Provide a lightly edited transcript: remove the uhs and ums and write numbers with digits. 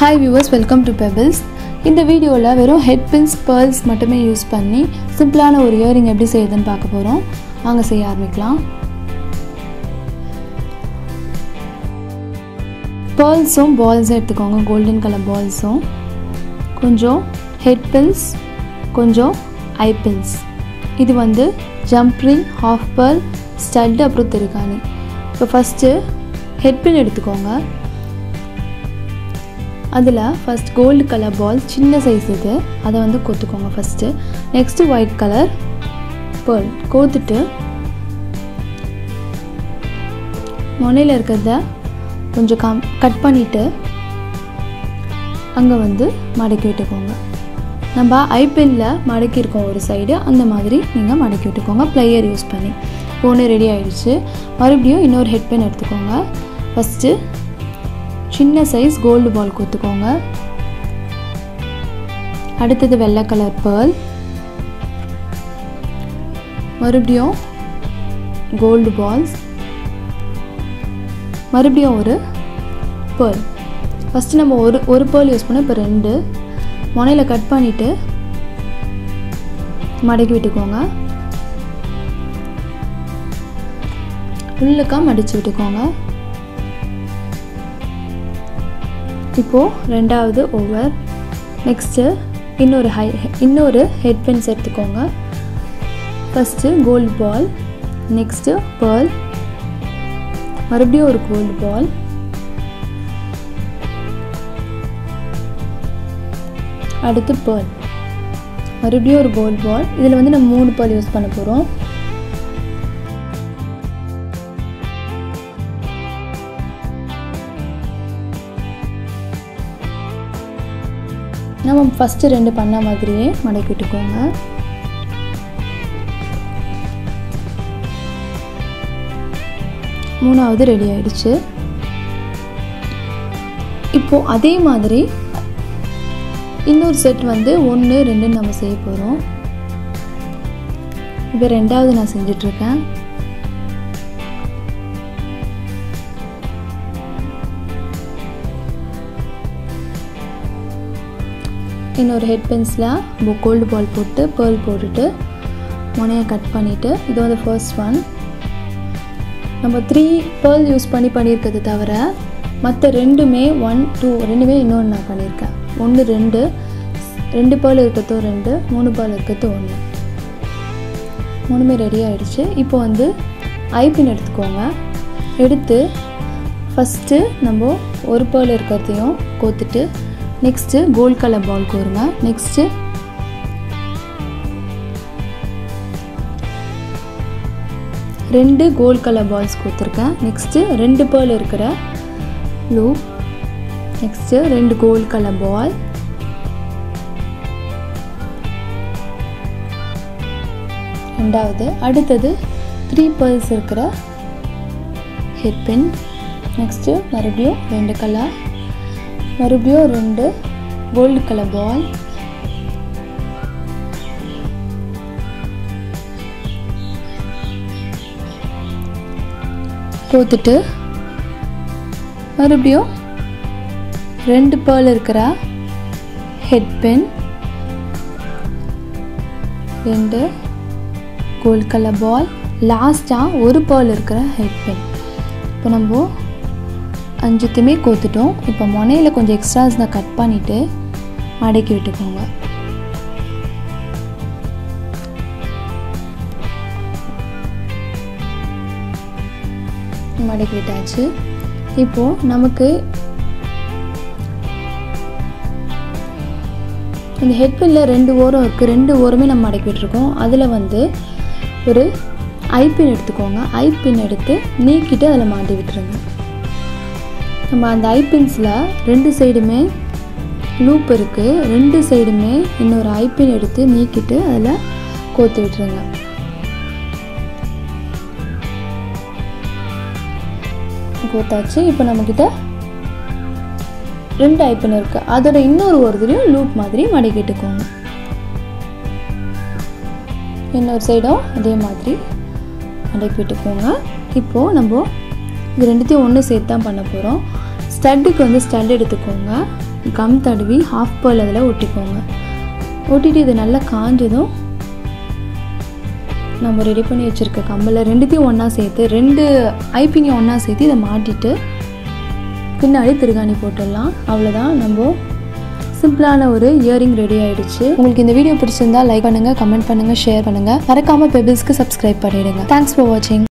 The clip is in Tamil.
Hi viewers, welcome to Pebbles. இந்த வீடியோல வெறும் head pins, pearls மட்டுமே யூஸ் பண்ணி சிம்பிளான ஒரு இயரிங் எப்படி செய்யறதுன்னு பார்க்க போறோம். வாங்க செய்ய ஆரம்பிக்கலாம். pearlsum balls எடுத்துக்கோங்க, golden color ballsum. கொஞ்சம் head pins, கொஞ்சம் eye pins. இது வந்து jump ring, half pearl, stud அப்புறம் திருகாணி. இப்போ ஃபர்ஸ்ட் head pin எடுத்துக்கோங்க. அதில் ஃபர்ஸ்ட் கோல்டு கலர் பால் சின்ன சைஸ் இது, அதை வந்து கோத்துக்கோங்க first. Next white colour pearl கோத்துட்டு முனையில் இருக்கிறத கொஞ்சம் கட் பண்ணிவிட்டு அங்கே வந்து மடக்கி விட்டுக்கோங்க. நம்ம ஐபின்னில் மடக்கியிருக்கோம் ஒரு சைடு, அந்த மாதிரி நீங்கள் மடக்கி விட்டுக்கோங்க ப்ளையர் யூஸ் பண்ணி. ஒன்று ரெடி ஆகிடுச்சு. மறுபடியும் இன்னொரு ஹெட் பென் எடுத்துக்கோங்க. ஃபஸ்ட்டு சின்ன சைஸ் கோல்டு பால் கோத்துக்கோங்க. அடுத்தது வெள்ளை கலர் பேர்ல், மறுபடியும் கோல்டு பால்ஸ், மறுபடியும் ஒரு பேர்ல். ஃபஸ்ட்டு நம்ம ஒரு பேர்ல் யூஸ் பண்ணோம், இப்போ ரெண்டு. முனையில் கட் பண்ணிவிட்டு மடக்கி விட்டுக்கோங்க. உள்ளக்கா மடித்து விட்டுக்கோங்க. இப்போது ரெண்டாவது ஓவர். நெக்ஸ்ட்டு இன்னொரு ஹெட் பென்ஸ் எடுத்துக்கோங்க. First gold ball, next pearl, மறுபடியும் ஒரு கோல்டு பால், அடுத்து பேர்ல், மறுபடியும் ஒரு கோல்டு பால். இதில் வந்து நம்ம 3 பேர்ல் யூஸ் பண்ண போகிறோம். நம்ம ஃபஸ்ட்டு 2 பண்ண மாதிரியே மடக்கி விட்டுக்கோங்க. மூணாவது ரெடி ஆயிடுச்சு. இப்போது அதே மாதிரி இன்னொரு செட் வந்து 1, 2 நம்ம செய்ய போகிறோம். இப்போ ரெண்டாவது நான் செஞ்சிட்ருக்கேன். இன்னொரு ஹெட் பென்ஸில் கோல்டு பால் போட்டு பேர்ல் போட்டுட்டு முனையை கட் பண்ணிவிட்டு, இது வந்து ஃபர்ஸ்ட் ஒன். நம்ம 3 பேர்ல் யூஸ் பண்ணியிருக்கிறது தவிர மற்ற ரெண்டுமே 1, 2 ரெண்டுமே இன்னொன்று நான் பண்ணியிருக்கேன். 1, 2 பேர்ல் இருக்கிறதோ 2, 3 பேர்ல் இருக்கிறதோ 1. 3மே ரெடி ஆகிடுச்சு. இப்போ வந்து ஐபின் எடுத்துக்கோங்க. எடுத்து ஃபஸ்ட்டு நம்ம ஒரு பேர்ல் இருக்கிறதையும் கோத்துட்டு நெக்ஸ்ட்டு கோல்ட் கலர் பால் கோருங்க. நெக்ஸ்ட்டு ரெண்டு கோல்ட் கலர் பால்ஸ் கோத்துருக்கேன். நெக்ஸ்ட்டு 2 பேர்ல் இருக்கிற loop, next 2 gold colour ball, ரெண்டாவது. அடுத்தது 3 பேர்ல்ஸ் இருக்கிற ஹெட் பின். நெக்ஸ்ட்டு மறுபடியும் 2 கலர், மறுபடியும் 2 கோல்டு கலர் பால், கோத்துட்டு மறுபடியும் 2 பேர்ல் இருக்கிற head pin, 2 gold colour ball, லாஸ்ட்டாக ஒரு பேர்ல் இருக்கிற ஹெட் பென். இப்போ நம்ம 5த்தையுமே கோத்துட்டோம். இப்போ முனையில் கொஞ்சம் எக்ஸ்ட்ராஸ் தான் கட் பண்ணிவிட்டு மடக்கி விட்டுக்கோங்க. மடக்கி விட்டாச்சு. இப்போது நமக்கு இந்த ஹெட் பின்னில் 2 ஓரம் இருக்குது. 2 ஓரமே நம்ம மடக்கி விட்டுருக்கோம். அதில் வந்து ஒரு ஐபின் எடுத்துக்கோங்க. ஐபின் எடுத்து நீக்கிட்டு அதில் மாட்டி விட்டுருங்க. நம்ம அந்த ஐபின்ஸில் 2 சைடுமே லூப் இருக்குது. 2 சைடுமே இன்னொரு ஐபின் எடுத்து நீக்கிட்டு அதில் கோத்து விட்டுருங்க. கோத்தாச்சு. இப்போ நம்மக்கிட்ட 2 ஐபின் இருக்குது. அதோட இன்னொரு இதுலேயும் லூப் மாதிரி மடக்கிட்டுக்கோங்க. இன்னொரு சைடும் அதே மாதிரி மடக்கி விட்டுக்கோங்க. இப்போது நம்ம இது ரெண்டுத்தையும் ஒன்று சேர்த்து தான் பண்ண போகிறோம். ஸ்டட்டுக்கு வந்து ஸ்டட் எடுத்துக்கோங்க. கம் தடவி ஹாஃப் பேர்ல் அதில் ஒட்டிக்கோங்க. ஒட்டிட்டு இது நல்லா காஞ்சதும் நம்ம ரெடி பண்ணி வச்சுருக்க கம்மில் ரெண்டுத்தையும் ஒன்றா சேர்த்து 2 ஐப்பிங்கையும் ஒன்றா சேர்த்து இதை மாட்டிட்டு பின்னாடி திருகாணி போட்டுடலாம். அவ்வளோதான், நம்ம சிம்பிளான ஒரு இயரிங் ரெடி ஆகிடுச்சு. உங்களுக்கு இந்த வீடியோ பிடிச்சிருந்தா லைக் பண்ணுங்கள், கமெண்ட் பண்ணுங்கள், ஷேர் பண்ணுங்கள். மறக்காமல் பெபிள்ஸ்க்கு சப்ஸ்கிரைப் பண்ணிடுங்க. தேங்க்ஸ் ஃபார் வாட்சிங்.